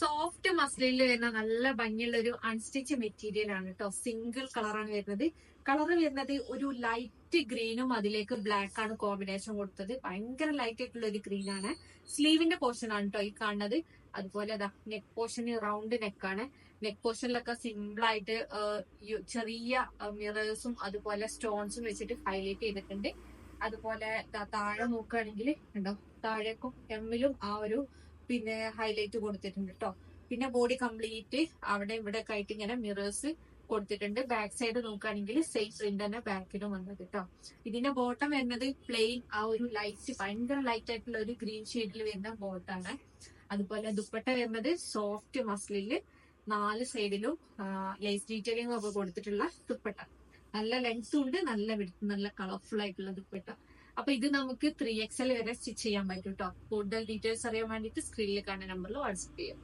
Soft മസ്ലിനിൽ വരുന്ന നല്ല ഭംഗിയുള്ള ഒരു അൺസ്റ്റിച്ച് മെറ്റീരിയൽ ആണ് കേട്ടോ. സിംഗിൾ കളറാണ് വരുന്നത്. കളർ വരുന്നത് ഒരു ലൈറ്റ് ഗ്രീനും അതിലേക്ക് ബ്ലാക്ക് ആണ് കോമ്പിനേഷൻ കൊടുത്തത്. ഭയങ്കര ലൈറ്റ് ആയിട്ടുള്ള ഒരു ഗ്രീൻ ആണ്. സ്ലീവിന്റെ പോർഷൻ ആണ് കേട്ടോ ഈ കാണുന്നത്. അതുപോലെ നെക്ക് പോർഷന് റൗണ്ട് നെക്കാണ്. നെക്ക് പോർഷനിലൊക്കെ സിമ്പിൾ ആയിട്ട് ചെറിയ മിറേഴ്സും അതുപോലെ സ്റ്റോൺസും വെച്ചിട്ട് ഹൈലൈറ്റ് ചെയ്തിട്ടുണ്ട്. അതുപോലെ താഴെ നോക്കുകയാണെങ്കിൽ ഉണ്ടോ, താഴേക്കും എമ്മിലും ആ ഒരു ഹൈലൈറ്റ് കൊടുത്തിട്ടുണ്ട് കേട്ടോ. പിന്നെ ബോഡി കംപ്ലീറ്റ് അവിടെ ഇവിടെ ഒക്കെ ആയിട്ട് ഇങ്ങനെ മിറേഴ്സ് കൊടുത്തിട്ടുണ്ട്. ബാക്ക് സൈഡ് നോക്കുകയാണെങ്കിൽ സെയിം പ്രിന്റ് തന്നെ ബാക്കിലും വന്നത് കേട്ടോ. ഇതിന്റെ ബോട്ടം വരുന്നത് പ്ലെയിൻ ആ ഒരു ലൈറ്റ് ഭയങ്കര ലൈറ്റ് ആയിട്ടുള്ള ഒരു ഗ്രീൻ ഷെയ്ഡിൽ വരുന്ന ബോട്ടാണ്. അതുപോലെ ദുപ്പട്ട വരുന്നത് സോഫ്റ്റ് മസ്ലില് 4 സൈഡിലും ലേസ് ഡീറ്റെയിലിംഗ് ഒക്കെ കൊടുത്തിട്ടുള്ള ദുപ്പട്ട. നല്ല ലെങ്സും ഉണ്ട്, നല്ല വിടുത്ത്, നല്ല കളർഫുൾ ആയിട്ടുള്ള ദുപ്പട്ട. അപ്പൊ ഇത് നമുക്ക് 3XL വരെ സ്റ്റിച്ച് ചെയ്യാൻ പറ്റും കേട്ടോ. കൂടുതൽ ഡീറ്റെയിൽസ് അറിയാൻ വേണ്ടിയിട്ട് സ്ക്രീനിൽ കാണുന്ന നമ്പറിൽ വാട്സ്ആപ്പ് ചെയ്യാം.